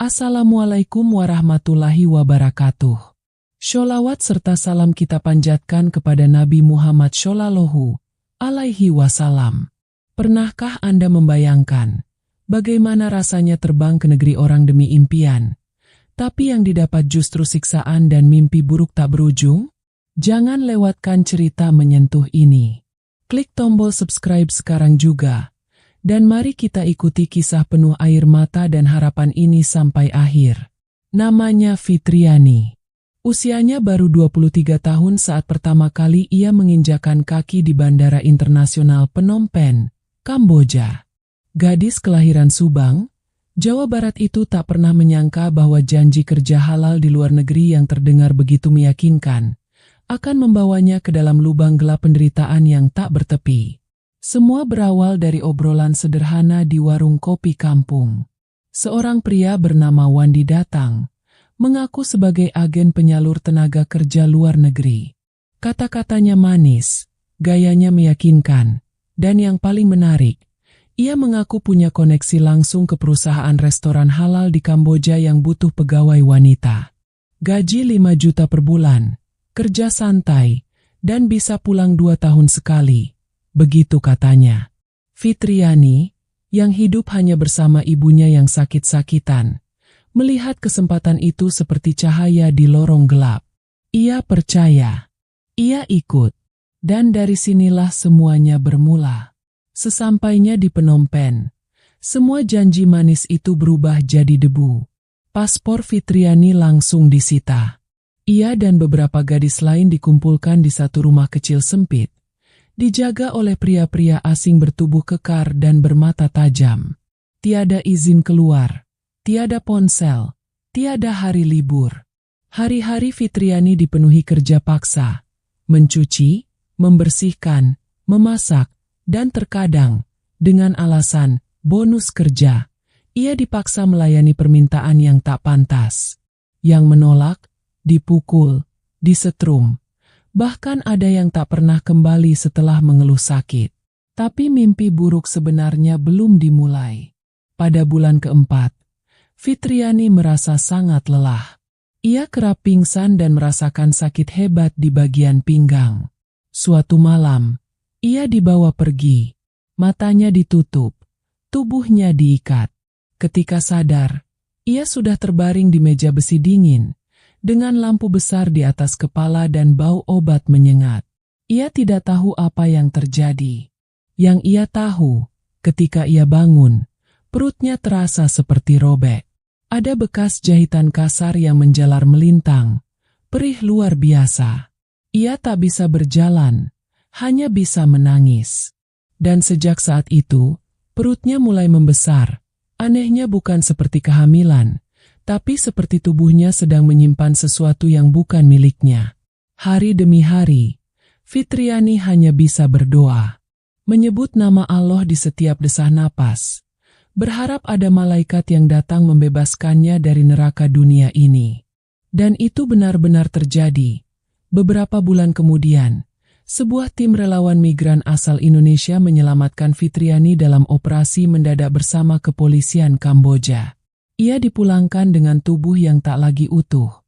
Assalamualaikum warahmatullahi wabarakatuh. Sholawat serta salam kita panjatkan kepada Nabi Muhammad Shallallahu Alaihi Wasallam. Pernahkah Anda membayangkan bagaimana rasanya terbang ke negeri orang demi impian, tapi yang didapat justru siksaan dan mimpi buruk tak berujung? Jangan lewatkan cerita menyentuh ini. Klik tombol subscribe sekarang juga. Dan mari kita ikuti kisah penuh air mata dan harapan ini sampai akhir. Namanya Fitriani. Usianya baru 23 tahun saat pertama kali ia menginjakan kaki di Bandara Internasional Phnom Penh, Kamboja. Gadis kelahiran Subang, Jawa Barat itu tak pernah menyangka bahwa janji kerja halal di luar negeri yang terdengar begitu meyakinkan akan membawanya ke dalam lubang gelap penderitaan yang tak bertepi. Semua berawal dari obrolan sederhana di warung kopi kampung. Seorang pria bernama Wandi datang, mengaku sebagai agen penyalur tenaga kerja luar negeri. Kata-katanya manis, gayanya meyakinkan, dan yang paling menarik, ia mengaku punya koneksi langsung ke perusahaan restoran halal di Kamboja yang butuh pegawai wanita. Gaji 5 juta per bulan, kerja santai, dan bisa pulang 2 tahun sekali. Begitu katanya. Fitriani, yang hidup hanya bersama ibunya yang sakit-sakitan, melihat kesempatan itu seperti cahaya di lorong gelap. Ia percaya. Ia ikut. Dan dari sinilah semuanya bermula. Sesampainya di Phnom Penh, semua janji manis itu berubah jadi debu. Paspor Fitriani langsung disita. Ia dan beberapa gadis lain dikumpulkan di satu rumah kecil sempit, dijaga oleh pria-pria asing bertubuh kekar dan bermata tajam. Tiada izin keluar, tiada ponsel, tiada hari libur. Hari-hari Fitriani dipenuhi kerja paksa, mencuci, membersihkan, memasak, dan terkadang, dengan alasan bonus kerja, ia dipaksa melayani permintaan yang tak pantas. Yang menolak, dipukul, disetrum. Bahkan ada yang tak pernah kembali setelah mengeluh sakit. Tapi mimpi buruk sebenarnya belum dimulai. Pada bulan keempat, Fitriani merasa sangat lelah. Ia kerap pingsan dan merasakan sakit hebat di bagian pinggang. Suatu malam, ia dibawa pergi. Matanya ditutup, tubuhnya diikat. Ketika sadar, ia sudah terbaring di meja besi dingin, dengan lampu besar di atas kepala dan bau obat menyengat. Ia tidak tahu apa yang terjadi. Yang ia tahu, ketika ia bangun, perutnya terasa seperti robek. Ada bekas jahitan kasar yang menjalar melintang, perih luar biasa. Ia tak bisa berjalan, hanya bisa menangis. Dan sejak saat itu, perutnya mulai membesar. Anehnya bukan seperti kehamilan, tapi seperti tubuhnya sedang menyimpan sesuatu yang bukan miliknya. Hari demi hari, Fitriani hanya bisa berdoa, menyebut nama Allah di setiap desah napas, berharap ada malaikat yang datang membebaskannya dari neraka dunia ini. Dan itu benar-benar terjadi. Beberapa bulan kemudian, sebuah tim relawan migran asal Indonesia menyelamatkan Fitriani dalam operasi mendadak bersama kepolisian Kamboja. Ia dipulangkan dengan tubuh yang tak lagi utuh,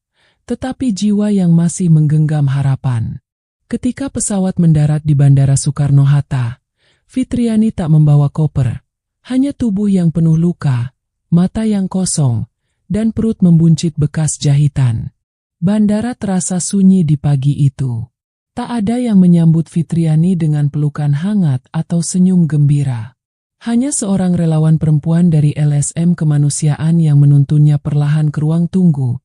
tetapi jiwa yang masih menggenggam harapan. Ketika pesawat mendarat di Bandara Soekarno-Hatta, Fitriani tak membawa koper, hanya tubuh yang penuh luka, mata yang kosong, dan perut membuncit bekas jahitan. Bandara terasa sunyi di pagi itu. Tak ada yang menyambut Fitriani dengan pelukan hangat atau senyum gembira. Hanya seorang relawan perempuan dari LSM Kemanusiaan yang menuntunnya perlahan ke ruang tunggu,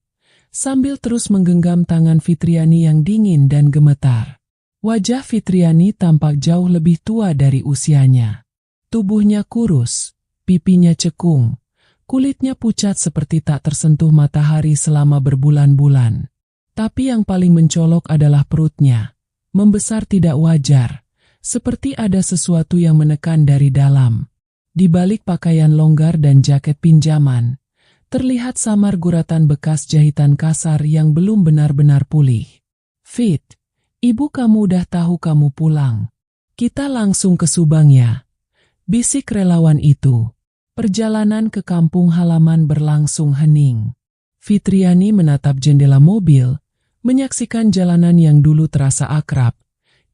sambil terus menggenggam tangan Fitriani yang dingin dan gemetar. Wajah Fitriani tampak jauh lebih tua dari usianya. Tubuhnya kurus, pipinya cekung, kulitnya pucat seperti tak tersentuh matahari selama berbulan-bulan. Tapi yang paling mencolok adalah perutnya, membesar tidak wajar, seperti ada sesuatu yang menekan dari dalam. Di balik pakaian longgar dan jaket pinjaman, terlihat samar guratan bekas jahitan kasar yang belum benar-benar pulih. Fit, ibu kamu udah tahu kamu pulang. Kita langsung ke Subang ya, bisik relawan itu. Perjalanan ke kampung halaman berlangsung hening. Fitriani menatap jendela mobil, menyaksikan jalanan yang dulu terasa akrab,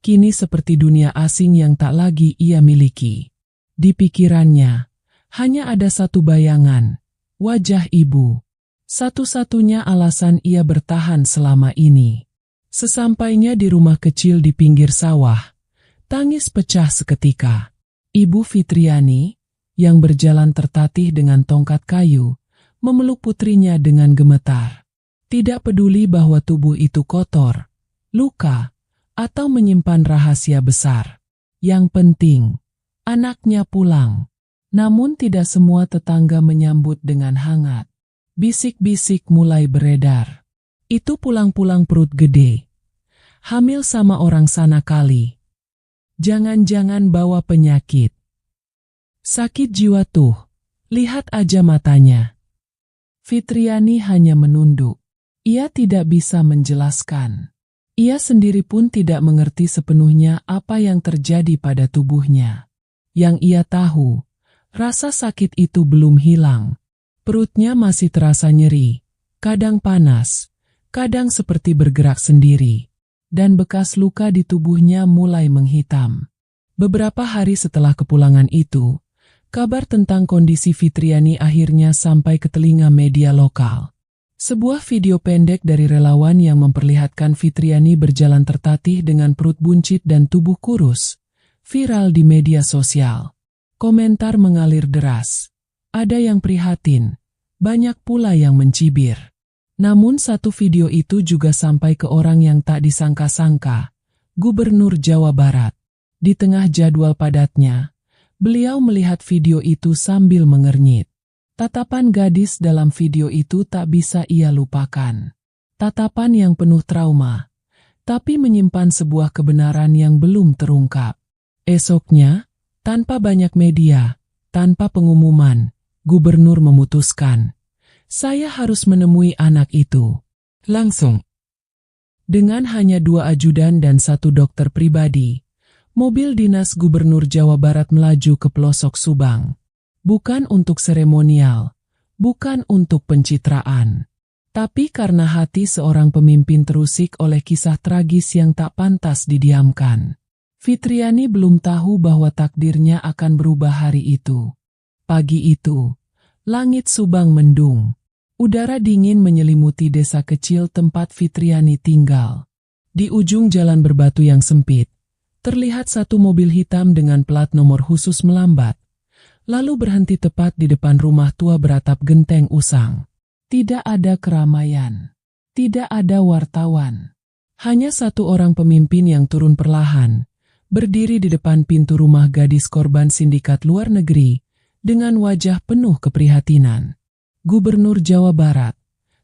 kini seperti dunia asing yang tak lagi ia miliki. Di pikirannya, hanya ada satu bayangan, wajah ibu. Satu-satunya alasan ia bertahan selama ini. Sesampainya di rumah kecil di pinggir sawah, tangis pecah seketika. Ibu Fitriani, yang berjalan tertatih dengan tongkat kayu, memeluk putrinya dengan gemetar. Tidak peduli bahwa tubuh itu kotor, luka, atau menyimpan rahasia besar. Yang penting, anaknya pulang. Namun tidak semua tetangga menyambut dengan hangat. Bisik-bisik mulai beredar. Itu pulang-pulang perut gede. Hamil sama orang sana kali. Jangan-jangan bawa penyakit. Sakit jiwa tuh. Lihat aja matanya. Fitriani hanya menunduk. Ia tidak bisa menjelaskan. Ia sendiri pun tidak mengerti sepenuhnya apa yang terjadi pada tubuhnya. Yang ia tahu, rasa sakit itu belum hilang. Perutnya masih terasa nyeri, kadang panas, kadang seperti bergerak sendiri, dan bekas luka di tubuhnya mulai menghitam. Beberapa hari setelah kepulangan itu, kabar tentang kondisi Fitriani akhirnya sampai ke telinga media lokal. Sebuah video pendek dari relawan yang memperlihatkan Fitriani berjalan tertatih dengan perut buncit dan tubuh kurus, viral di media sosial. Komentar mengalir deras. Ada yang prihatin, banyak pula yang mencibir. Namun satu video itu juga sampai ke orang yang tak disangka-sangka, Gubernur Jawa Barat. Di tengah jadwal padatnya, beliau melihat video itu sambil mengernyit. Tatapan gadis dalam video itu tak bisa ia lupakan. Tatapan yang penuh trauma, tapi menyimpan sebuah kebenaran yang belum terungkap. Esoknya, tanpa banyak media, tanpa pengumuman, Gubernur memutuskan, saya harus menemui anak itu. Langsung. Dengan hanya 2 ajudan dan 1 dokter pribadi, mobil dinas Gubernur Jawa Barat melaju ke pelosok Subang. Bukan untuk seremonial, bukan untuk pencitraan, tapi karena hati seorang pemimpin terusik oleh kisah tragis yang tak pantas didiamkan. Fitriani belum tahu bahwa takdirnya akan berubah hari itu. Pagi itu, langit Subang mendung. Udara dingin menyelimuti desa kecil tempat Fitriani tinggal. Di ujung jalan berbatu yang sempit, terlihat satu mobil hitam dengan plat nomor khusus melambat, lalu berhenti tepat di depan rumah tua beratap genteng usang. Tidak ada keramaian, tidak ada wartawan. Hanya satu orang pemimpin yang turun perlahan, berdiri di depan pintu rumah gadis korban sindikat luar negeri, dengan wajah penuh keprihatinan. Gubernur Jawa Barat,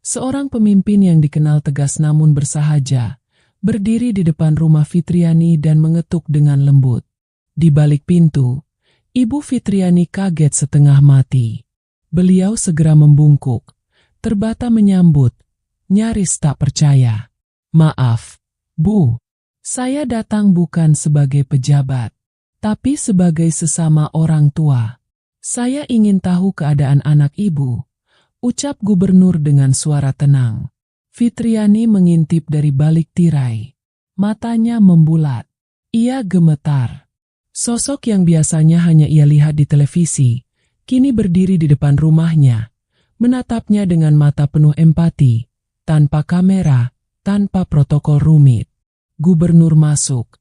seorang pemimpin yang dikenal tegas namun bersahaja, berdiri di depan rumah Fitriani dan mengetuk dengan lembut. Di balik pintu, Ibu Fitriani kaget setengah mati. Beliau segera membungkuk, terbata menyambut, nyaris tak percaya. Maaf, Bu, saya datang bukan sebagai pejabat, tapi sebagai sesama orang tua. Saya ingin tahu keadaan anak Ibu, ucap Gubernur dengan suara tenang. Fitriani mengintip dari balik tirai. Matanya membulat. Ia gemetar. Sosok yang biasanya hanya ia lihat di televisi, kini berdiri di depan rumahnya, menatapnya dengan mata penuh empati, tanpa kamera, tanpa protokol rumit. Gubernur masuk,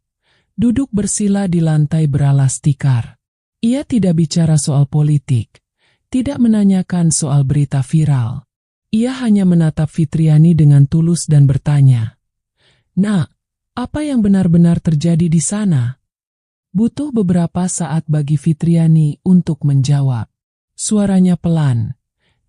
duduk bersila di lantai beralas tikar. Ia tidak bicara soal politik, tidak menanyakan soal berita viral. Ia hanya menatap Fitriani dengan tulus dan bertanya, "Nak, apa yang benar-benar terjadi di sana?" Butuh beberapa saat bagi Fitriani untuk menjawab. Suaranya pelan,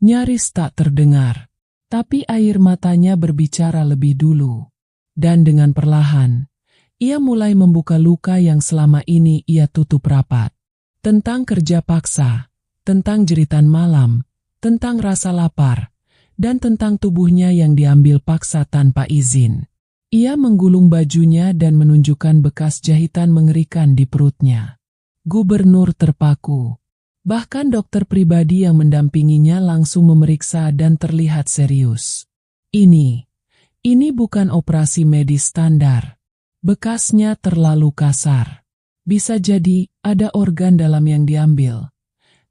nyaris tak terdengar, tapi air matanya berbicara lebih dulu. Dan dengan perlahan, ia mulai membuka luka yang selama ini ia tutup rapat. Tentang kerja paksa, tentang jeritan malam, tentang rasa lapar, dan tentang tubuhnya yang diambil paksa tanpa izin. Ia menggulung bajunya dan menunjukkan bekas jahitan mengerikan di perutnya. Gubernur terpaku. Bahkan dokter pribadi yang mendampinginya langsung memeriksa dan terlihat serius. Ini bukan operasi medis standar. Bekasnya terlalu kasar. Bisa jadi ada organ dalam yang diambil.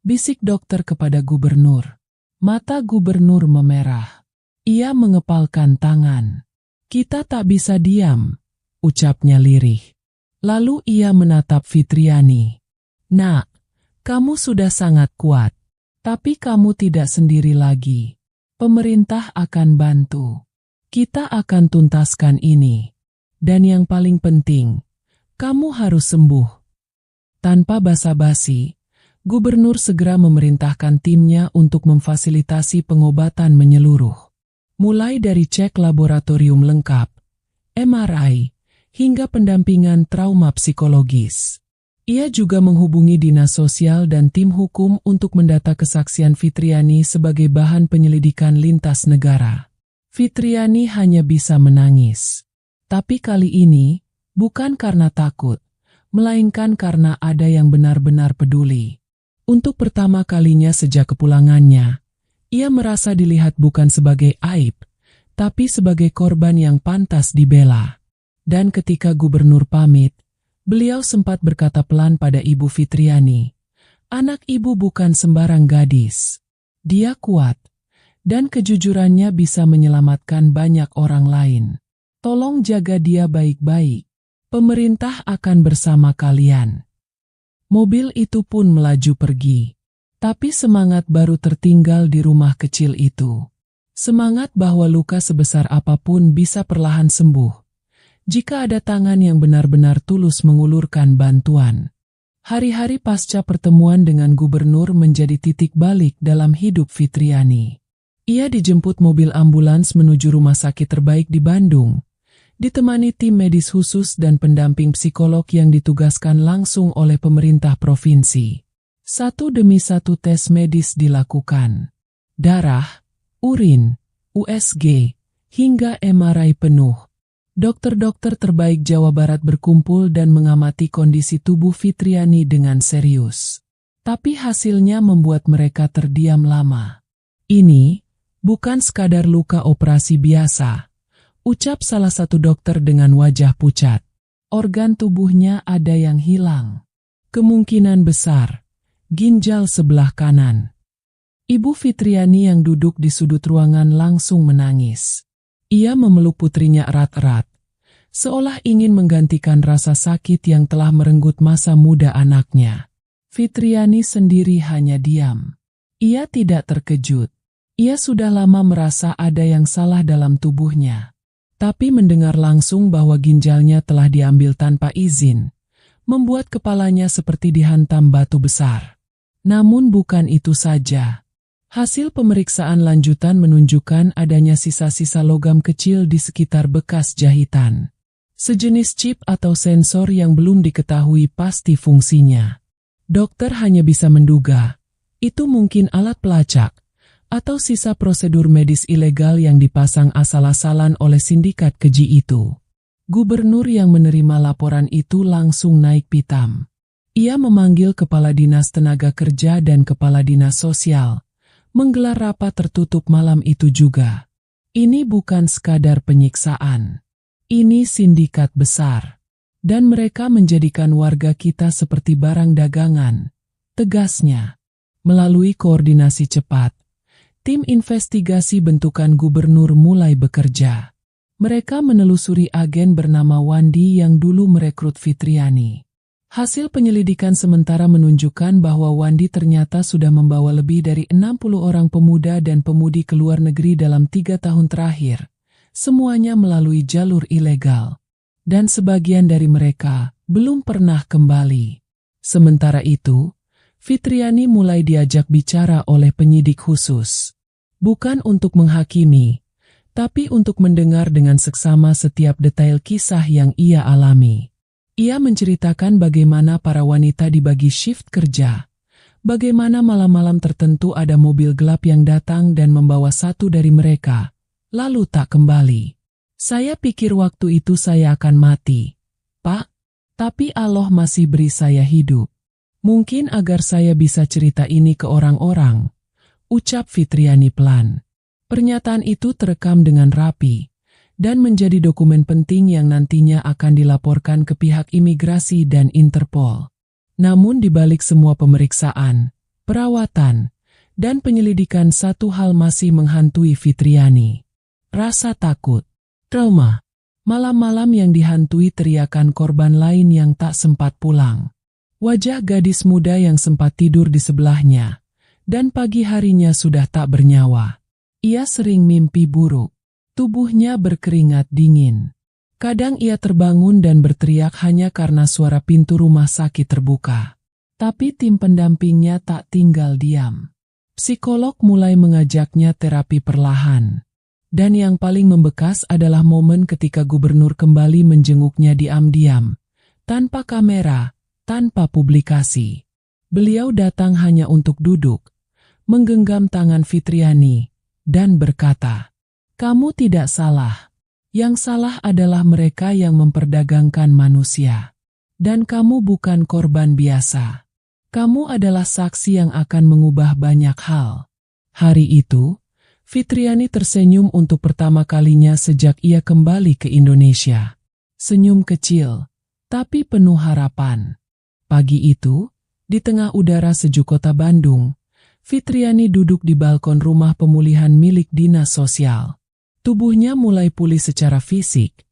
Bisik dokter kepada gubernur. Mata gubernur memerah. Ia mengepalkan tangan. Kita tak bisa diam, ucapnya lirih. Lalu ia menatap Fitriani. Nak, kamu sudah sangat kuat. Tapi kamu tidak sendiri lagi. Pemerintah akan bantu. Kita akan tuntaskan ini. Dan yang paling penting, kamu harus sembuh. Tanpa basa-basi, gubernur segera memerintahkan timnya untuk memfasilitasi pengobatan menyeluruh. Mulai dari cek laboratorium lengkap, MRI, hingga pendampingan trauma psikologis. Ia juga menghubungi dinas sosial dan tim hukum untuk mendata kesaksian Fitriani sebagai bahan penyelidikan lintas negara. Fitriani hanya bisa menangis. Tapi kali ini, bukan karena takut, melainkan karena ada yang benar-benar peduli. Untuk pertama kalinya sejak kepulangannya, ia merasa dilihat bukan sebagai aib, tapi sebagai korban yang pantas dibela. Dan ketika gubernur pamit, beliau sempat berkata pelan pada Ibu Fitriani, "Anak ibu bukan sembarang gadis. Dia kuat, dan kejujurannya bisa menyelamatkan banyak orang lain. Tolong jaga dia baik-baik. Pemerintah akan bersama kalian." Mobil itu pun melaju pergi. Tapi semangat baru tertinggal di rumah kecil itu. Semangat bahwa luka sebesar apapun bisa perlahan sembuh jika ada tangan yang benar-benar tulus mengulurkan bantuan. Hari-hari pasca pertemuan dengan gubernur menjadi titik balik dalam hidup Fitriani. Ia dijemput mobil ambulans menuju rumah sakit terbaik di Bandung, ditemani tim medis khusus dan pendamping psikolog yang ditugaskan langsung oleh pemerintah provinsi. Satu demi satu tes medis dilakukan. Darah, urin, USG, hingga MRI penuh. Dokter-dokter terbaik Jawa Barat berkumpul dan mengamati kondisi tubuh Fitriani dengan serius. Tapi hasilnya membuat mereka terdiam lama. "Ini bukan sekadar luka operasi biasa," ucap salah satu dokter dengan wajah pucat. "Organ tubuhnya ada yang hilang. Kemungkinan besar ginjal sebelah kanan." Ibu Fitriani yang duduk di sudut ruangan langsung menangis. Ia memeluk putrinya erat-erat, seolah ingin menggantikan rasa sakit yang telah merenggut masa muda anaknya. Fitriani sendiri hanya diam. Ia tidak terkejut. Ia sudah lama merasa ada yang salah dalam tubuhnya. Tapi mendengar langsung bahwa ginjalnya telah diambil tanpa izin, membuat kepalanya seperti dihantam batu besar. Namun bukan itu saja. Hasil pemeriksaan lanjutan menunjukkan adanya sisa-sisa logam kecil di sekitar bekas jahitan. Sejenis chip atau sensor yang belum diketahui pasti fungsinya. Dokter hanya bisa menduga, itu mungkin alat pelacak, atau sisa prosedur medis ilegal yang dipasang asal-asalan oleh sindikat keji itu. Gubernur yang menerima laporan itu langsung naik pitam. Ia memanggil Kepala Dinas Tenaga Kerja dan Kepala Dinas Sosial, menggelar rapat tertutup malam itu juga. Ini bukan sekadar penyiksaan. Ini sindikat besar. Dan mereka menjadikan warga kita seperti barang dagangan, tegasnya. Melalui koordinasi cepat, tim investigasi bentukan gubernur mulai bekerja. Mereka menelusuri agen bernama Wandi yang dulu merekrut Fitriani. Hasil penyelidikan sementara menunjukkan bahwa Wandi ternyata sudah membawa lebih dari 60 orang pemuda dan pemudi ke luar negeri dalam 3 tahun terakhir. Semuanya melalui jalur ilegal. Dan sebagian dari mereka belum pernah kembali. Sementara itu, Fitriani mulai diajak bicara oleh penyidik khusus. Bukan untuk menghakimi, tapi untuk mendengar dengan seksama setiap detail kisah yang ia alami. Ia menceritakan bagaimana para wanita dibagi shift kerja, bagaimana malam-malam tertentu ada mobil gelap yang datang dan membawa satu dari mereka, lalu tak kembali. "Saya pikir waktu itu saya akan mati, Pak, tapi Allah masih beri saya hidup." Mungkin agar saya bisa cerita ini ke orang-orang, ucap Fitriani pelan. Pernyataan itu terekam dengan rapi dan menjadi dokumen penting yang nantinya akan dilaporkan ke pihak imigrasi dan Interpol. Namun di balik semua pemeriksaan, perawatan, dan penyelidikan, satu hal masih menghantui Fitriani. Rasa takut, trauma, malam-malam yang dihantui teriakan korban lain yang tak sempat pulang. Wajah gadis muda yang sempat tidur di sebelahnya, dan pagi harinya sudah tak bernyawa. Ia sering mimpi buruk. Tubuhnya berkeringat dingin. Kadang ia terbangun dan berteriak hanya karena suara pintu rumah sakit terbuka. Tapi tim pendampingnya tak tinggal diam. Psikolog mulai mengajaknya terapi perlahan. Dan yang paling membekas adalah momen ketika gubernur kembali menjenguknya diam-diam, tanpa kamera, tanpa publikasi. Beliau datang hanya untuk duduk, menggenggam tangan Fitriani, dan berkata, "Kamu tidak salah. Yang salah adalah mereka yang memperdagangkan manusia. Dan kamu bukan korban biasa. Kamu adalah saksi yang akan mengubah banyak hal." Hari itu, Fitriani tersenyum untuk pertama kalinya sejak ia kembali ke Indonesia. Senyum kecil, tapi penuh harapan. Pagi itu, di tengah udara sejuk kota Bandung, Fitriani duduk di balkon rumah pemulihan milik dinas sosial. Tubuhnya mulai pulih secara fisik,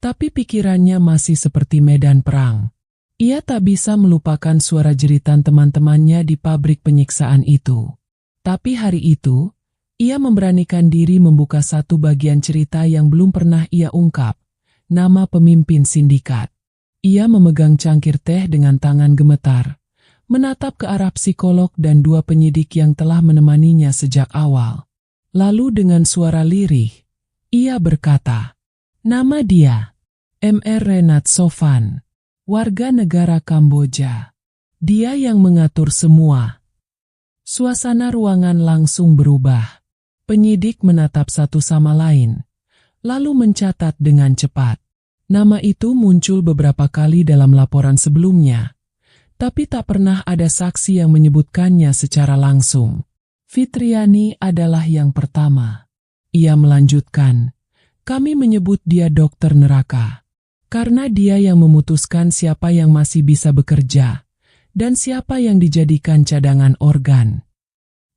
tapi pikirannya masih seperti medan perang. Ia tak bisa melupakan suara jeritan teman-temannya di pabrik penyiksaan itu. Tapi hari itu, ia memberanikan diri membuka satu bagian cerita yang belum pernah ia ungkap, nama pemimpin sindikat. Ia memegang cangkir teh dengan tangan gemetar, menatap ke arah psikolog dan dua penyidik yang telah menemaninya sejak awal. Lalu dengan suara lirih, ia berkata, "Nama dia, Mr. Renat Sofan, warga negara Kamboja. Dia yang mengatur semua." Suasana ruangan langsung berubah. Penyidik menatap satu sama lain, lalu mencatat dengan cepat. Nama itu muncul beberapa kali dalam laporan sebelumnya, tapi tak pernah ada saksi yang menyebutkannya secara langsung. Fitriani adalah yang pertama. Ia melanjutkan, "Kami menyebut dia dokter neraka, karena dia yang memutuskan siapa yang masih bisa bekerja, dan siapa yang dijadikan cadangan organ."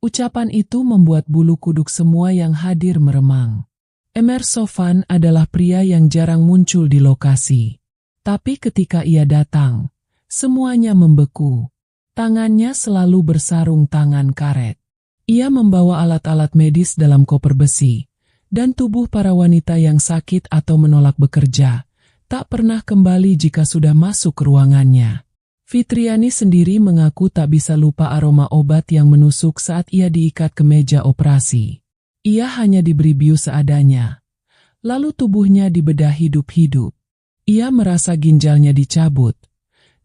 Ucapan itu membuat bulu kuduk semua yang hadir meremang. Mr. Sofan adalah pria yang jarang muncul di lokasi. Tapi ketika ia datang, semuanya membeku. Tangannya selalu bersarung tangan karet. Ia membawa alat-alat medis dalam koper besi, dan tubuh para wanita yang sakit atau menolak bekerja tak pernah kembali jika sudah masuk ke ruangannya. Fitriani sendiri mengaku tak bisa lupa aroma obat yang menusuk saat ia diikat ke meja operasi. Ia hanya diberi bius seadanya. Lalu tubuhnya dibedah hidup-hidup. Ia merasa ginjalnya dicabut,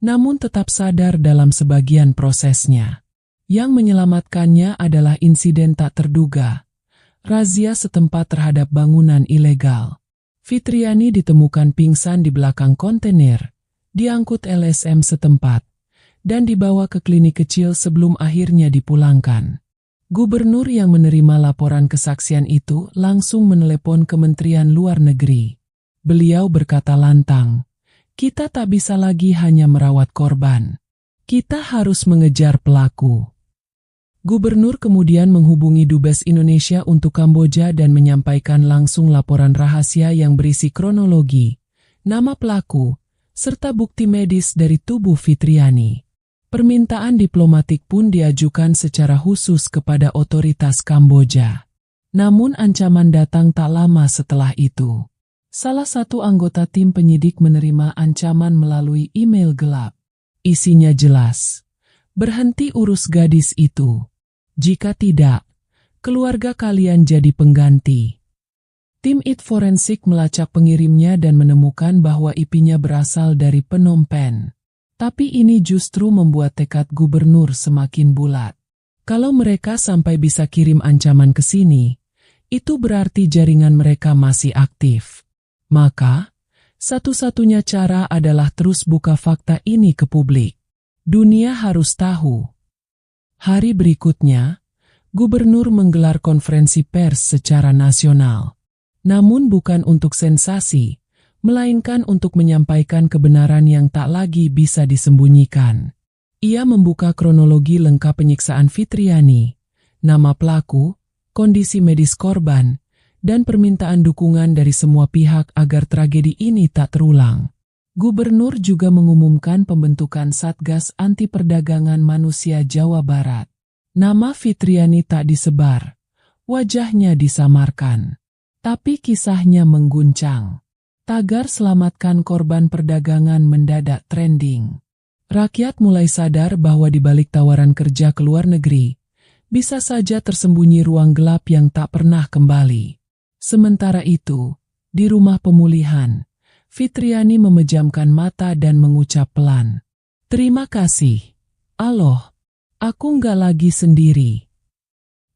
namun tetap sadar dalam sebagian prosesnya. Yang menyelamatkannya adalah insiden tak terduga, razia setempat terhadap bangunan ilegal. Fitriani ditemukan pingsan di belakang kontainer, diangkut LSM setempat, dan dibawa ke klinik kecil sebelum akhirnya dipulangkan. Gubernur yang menerima laporan kesaksian itu langsung menelepon Kementerian Luar Negeri. Beliau berkata lantang, "Kita tak bisa lagi hanya merawat korban. Kita harus mengejar pelaku." Gubernur kemudian menghubungi Dubes Indonesia untuk Kamboja dan menyampaikan langsung laporan rahasia yang berisi kronologi, nama pelaku, serta bukti medis dari tubuh Fitriani. Permintaan diplomatik pun diajukan secara khusus kepada otoritas Kamboja. Namun ancaman datang tak lama setelah itu. Salah satu anggota tim penyidik menerima ancaman melalui email gelap. Isinya jelas, "Berhenti urus gadis itu. Jika tidak, keluarga kalian jadi pengganti." Tim IT forensik melacak pengirimnya dan menemukan bahwa IP-nya berasal dari Phnom Penh. Tapi ini justru membuat tekad gubernur semakin bulat. Kalau mereka sampai bisa kirim ancaman ke sini, itu berarti jaringan mereka masih aktif. Maka, satu-satunya cara adalah terus buka fakta ini ke publik. Dunia harus tahu. Hari berikutnya, Gubernur menggelar konferensi pers secara nasional. Namun bukan untuk sensasi, melainkan untuk menyampaikan kebenaran yang tak lagi bisa disembunyikan. Ia membuka kronologi lengkap penyiksaan Fitriani, nama pelaku, kondisi medis korban, dan permintaan dukungan dari semua pihak agar tragedi ini tak terulang. Gubernur juga mengumumkan pembentukan Satgas Anti Perdagangan Manusia Jawa Barat. Nama Fitriani tak disebar, wajahnya disamarkan. Tapi kisahnya mengguncang. Tagar "Selamatkan Korban Perdagangan" mendadak trending. Rakyat mulai sadar bahwa di balik tawaran kerja ke luar negeri, bisa saja tersembunyi ruang gelap yang tak pernah kembali. Sementara itu, di rumah pemulihan, Fitriani memejamkan mata dan mengucap pelan, "Terima kasih, Allah, aku nggak lagi sendiri."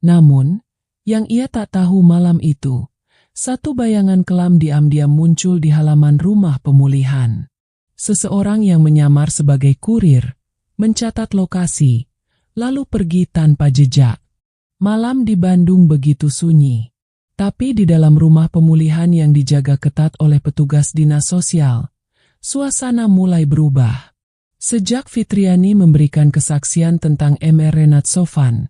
Namun, yang ia tak tahu malam itu, satu bayangan kelam diam-diam muncul di halaman rumah pemulihan. Seseorang yang menyamar sebagai kurir, mencatat lokasi, lalu pergi tanpa jejak. Malam di Bandung begitu sunyi. Tapi di dalam rumah pemulihan yang dijaga ketat oleh petugas dinas sosial, suasana mulai berubah. Sejak Fitriani memberikan kesaksian tentang Mr. Renat Sofan,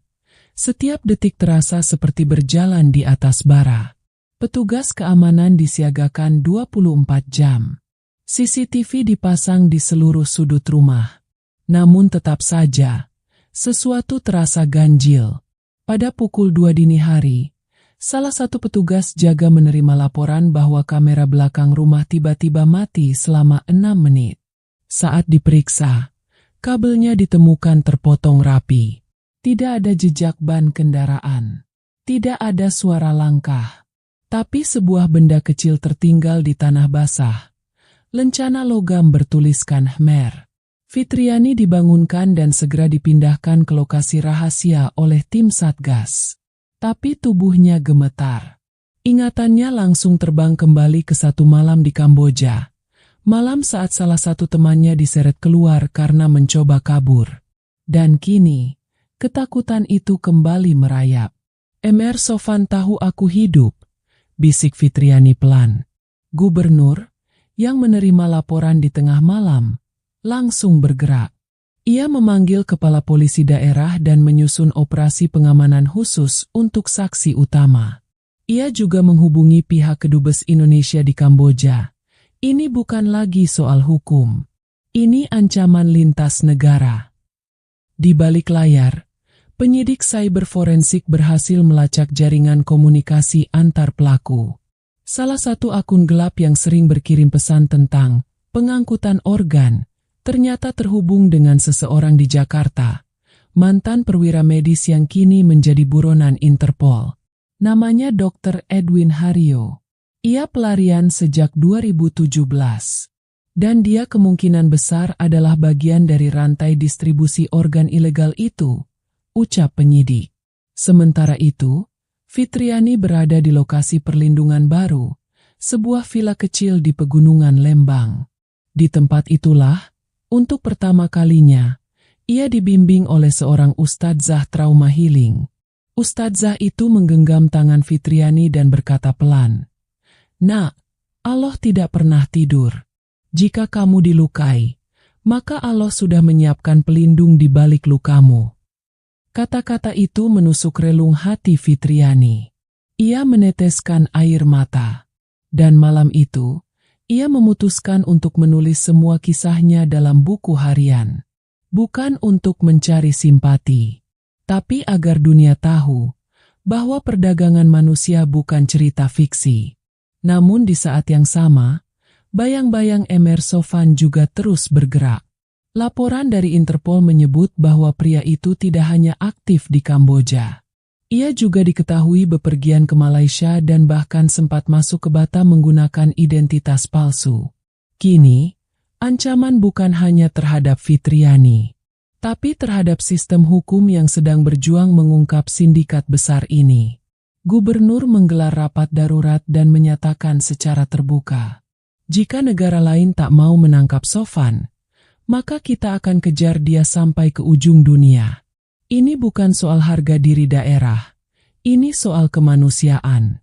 setiap detik terasa seperti berjalan di atas bara. Petugas keamanan disiagakan 24 jam. CCTV dipasang di seluruh sudut rumah. Namun tetap saja, sesuatu terasa ganjil. Pada pukul 2 dini hari, salah satu petugas jaga menerima laporan bahwa kamera belakang rumah tiba-tiba mati selama 6 menit. Saat diperiksa, kabelnya ditemukan terpotong rapi. Tidak ada jejak ban kendaraan. Tidak ada suara langkah. Tapi sebuah benda kecil tertinggal di tanah basah. Lencana logam bertuliskan Mr. Fitriani dibangunkan dan segera dipindahkan ke lokasi rahasia oleh tim Satgas. Tapi tubuhnya gemetar. Ingatannya langsung terbang kembali ke satu malam di Kamboja. Malam saat salah satu temannya diseret keluar karena mencoba kabur. Dan kini, ketakutan itu kembali merayap. Mr. Sofan tahu aku hidup, bisik Fitriani pelan. Gubernur, yang menerima laporan di tengah malam, langsung bergerak. Ia memanggil kepala polisi daerah dan menyusun operasi pengamanan khusus untuk saksi utama. Ia juga menghubungi pihak Kedubes Indonesia di Kamboja. Ini bukan lagi soal hukum. Ini ancaman lintas negara. Di balik layar, penyidik cyber forensik berhasil melacak jaringan komunikasi antar pelaku. Salah satu akun gelap yang sering berkirim pesan tentang pengangkutan organ, ternyata terhubung dengan seseorang di Jakarta, mantan perwira medis yang kini menjadi buronan Interpol. Namanya Dr. Edwin Haryo. Ia pelarian sejak 2017. Dan dia kemungkinan besar adalah bagian dari rantai distribusi organ ilegal itu, ucap penyidik. Sementara itu, Fitriani berada di lokasi perlindungan baru, sebuah villa kecil di Pegunungan Lembang. Di tempat itulah, untuk pertama kalinya, ia dibimbing oleh seorang ustadzah trauma healing. Ustadzah itu menggenggam tangan Fitriani dan berkata pelan, "Nak, Allah tidak pernah tidur. Jika kamu dilukai, maka Allah sudah menyiapkan pelindung di balik lukamu." Kata-kata itu menusuk relung hati Fitriani. Ia meneteskan air mata. Dan malam itu, ia memutuskan untuk menulis semua kisahnya dalam buku harian. Bukan untuk mencari simpati, tapi agar dunia tahu bahwa perdagangan manusia bukan cerita fiksi. Namun di saat yang sama, bayang-bayang Mr. Sofan juga terus bergerak. Laporan dari Interpol menyebut bahwa pria itu tidak hanya aktif di Kamboja. Ia juga diketahui bepergian ke Malaysia dan bahkan sempat masuk ke Batam menggunakan identitas palsu. Kini, ancaman bukan hanya terhadap Fitriani, tapi terhadap sistem hukum yang sedang berjuang mengungkap sindikat besar ini. Gubernur menggelar rapat darurat dan menyatakan secara terbuka, jika negara lain tak mau menangkap Sofan, maka kita akan kejar dia sampai ke ujung dunia. Ini bukan soal harga diri daerah, ini soal kemanusiaan."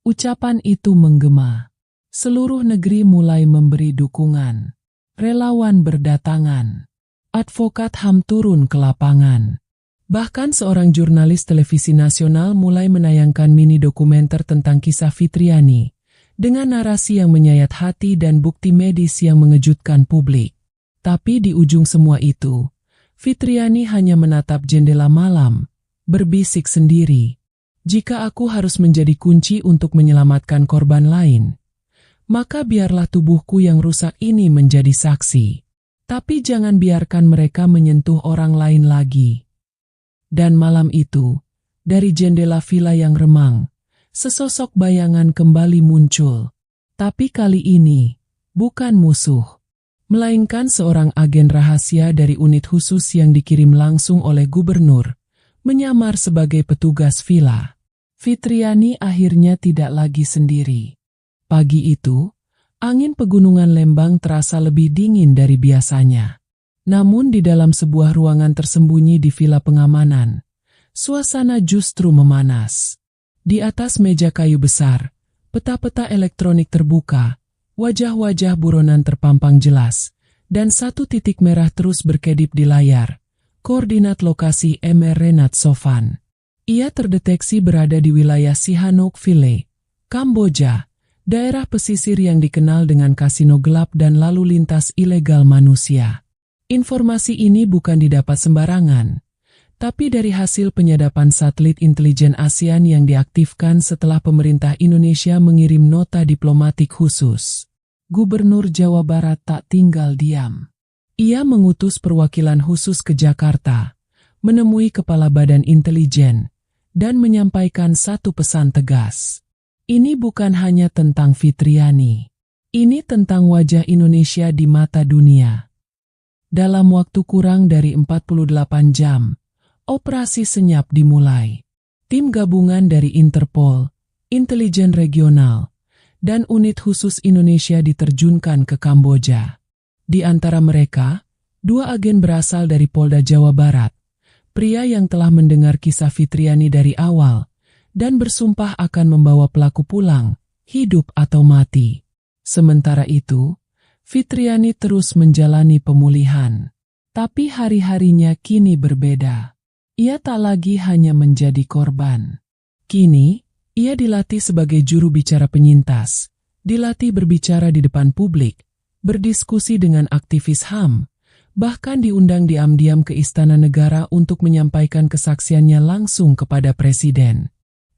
Ucapan itu menggema. Seluruh negeri mulai memberi dukungan. Relawan berdatangan. Advokat HAM turun ke lapangan. Bahkan seorang jurnalis televisi nasional mulai menayangkan mini dokumenter tentang kisah Fitriani, dengan narasi yang menyayat hati dan bukti medis yang mengejutkan publik. Tapi di ujung semua itu, Fitriani hanya menatap jendela malam, berbisik sendiri, "Jika aku harus menjadi kunci untuk menyelamatkan korban lain, maka biarlah tubuhku yang rusak ini menjadi saksi. Tapi jangan biarkan mereka menyentuh orang lain lagi." Dan malam itu, dari jendela villa yang remang, sesosok bayangan kembali muncul. Tapi kali ini, bukan musuh, melainkan seorang agen rahasia dari unit khusus yang dikirim langsung oleh gubernur, menyamar sebagai petugas villa. Fitriani akhirnya tidak lagi sendiri. Pagi itu, angin pegunungan Lembang terasa lebih dingin dari biasanya. Namun di dalam sebuah ruangan tersembunyi di villa pengamanan, suasana justru memanas. Di atas meja kayu besar, peta-peta elektronik terbuka, wajah-wajah buronan terpampang jelas, dan satu titik merah terus berkedip di layar. Koordinat lokasi Mr. Renat Sofan. Ia terdeteksi berada di wilayah Sihanouk Ville, Kamboja, daerah pesisir yang dikenal dengan kasino gelap dan lalu lintas ilegal manusia. Informasi ini bukan didapat sembarangan, tapi dari hasil penyadapan satelit intelijen ASEAN yang diaktifkan setelah pemerintah Indonesia mengirim nota diplomatik khusus. Gubernur Jawa Barat tak tinggal diam. Ia mengutus perwakilan khusus ke Jakarta, menemui Kepala Badan Intelijen, dan menyampaikan satu pesan tegas. Ini bukan hanya tentang Fitriani. Ini tentang wajah Indonesia di mata dunia. Dalam waktu kurang dari 48 jam, operasi senyap dimulai. Tim gabungan dari Interpol, Intelijen Regional, dan unit khusus Indonesia diterjunkan ke Kamboja. Di antara mereka, 2 agen berasal dari Polda Jawa Barat, pria yang telah mendengar kisah Fitriani dari awal, dan bersumpah akan membawa pelaku pulang, hidup atau mati. Sementara itu, Fitriani terus menjalani pemulihan. Tapi hari-harinya kini berbeda. Ia tak lagi hanya menjadi korban. Kini, ia dilatih sebagai juru bicara penyintas, dilatih berbicara di depan publik, berdiskusi dengan aktivis HAM, bahkan diundang diam-diam ke Istana Negara untuk menyampaikan kesaksiannya langsung kepada Presiden.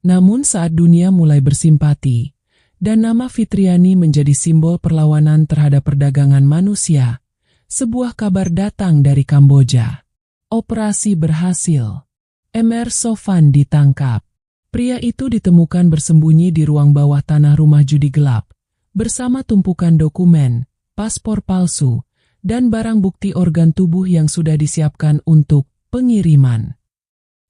Namun saat dunia mulai bersimpati, dan nama Fitriani menjadi simbol perlawanan terhadap perdagangan manusia, sebuah kabar datang dari Kamboja. Operasi berhasil. Mr. Sofan ditangkap. Pria itu ditemukan bersembunyi di ruang bawah tanah rumah judi gelap, bersama tumpukan dokumen, paspor palsu, dan barang bukti organ tubuh yang sudah disiapkan untuk pengiriman.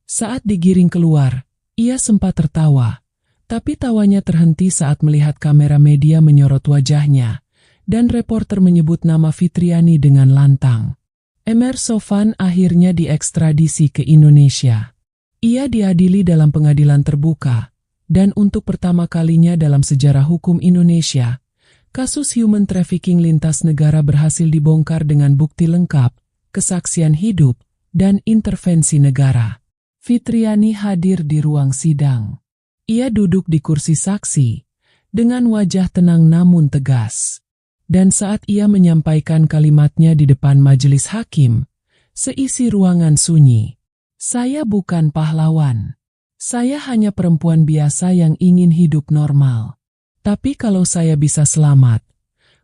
Saat digiring keluar, ia sempat tertawa, tapi tawanya terhenti saat melihat kamera media menyorot wajahnya, dan reporter menyebut nama Fitriani dengan lantang. Mr. Sofan akhirnya diekstradisi ke Indonesia. Ia diadili dalam pengadilan terbuka, dan untuk pertama kalinya dalam sejarah hukum Indonesia, kasus human trafficking lintas negara berhasil dibongkar dengan bukti lengkap, kesaksian hidup, dan intervensi negara. Fitriani hadir di ruang sidang. Ia duduk di kursi saksi, dengan wajah tenang namun tegas. Dan saat ia menyampaikan kalimatnya di depan majelis hakim, seisi ruangan sunyi. "Saya bukan pahlawan. Saya hanya perempuan biasa yang ingin hidup normal. Tapi kalau saya bisa selamat,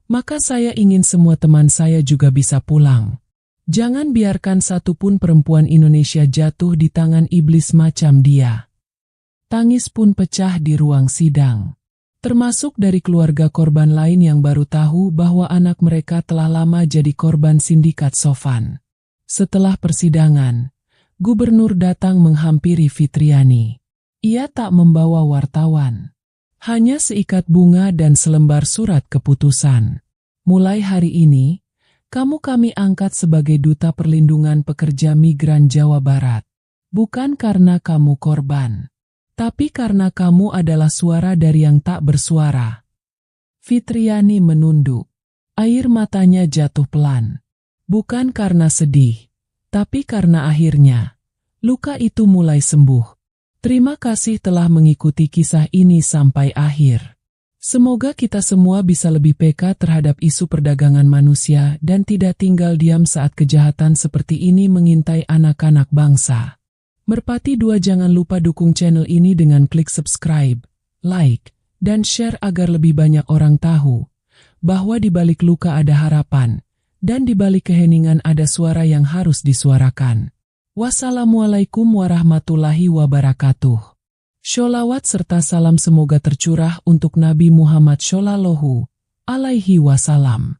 maka saya ingin semua teman saya juga bisa pulang. Jangan biarkan satupun perempuan Indonesia jatuh di tangan iblis macam dia." Tangis pun pecah di ruang sidang. Termasuk dari keluarga korban lain yang baru tahu bahwa anak mereka telah lama jadi korban sindikat Sofan. Setelah persidangan, gubernur datang menghampiri Fitriani. Ia tak membawa wartawan. Hanya seikat bunga dan selembar surat keputusan. Mulai hari ini, Kamu kami angkat sebagai duta perlindungan pekerja migran Jawa Barat. Bukan karena kamu korban, tapi karena kamu adalah suara dari yang tak bersuara. Fitriani menunduk. Air matanya jatuh pelan. Bukan karena sedih, tapi karena akhirnya luka itu mulai sembuh. Terima kasih telah mengikuti kisah ini sampai akhir. Semoga kita semua bisa lebih peka terhadap isu perdagangan manusia dan tidak tinggal diam saat kejahatan seperti ini mengintai anak-anak bangsa. Merpati 2 jangan lupa dukung channel ini dengan klik subscribe, like, dan share agar lebih banyak orang tahu bahwa di balik luka ada harapan, dan di balik keheningan ada suara yang harus disuarakan. Wassalamualaikum warahmatullahi wabarakatuh. Sholawat serta salam semoga tercurah untuk Nabi Muhammad Shallallahu Alaihi Wasallam.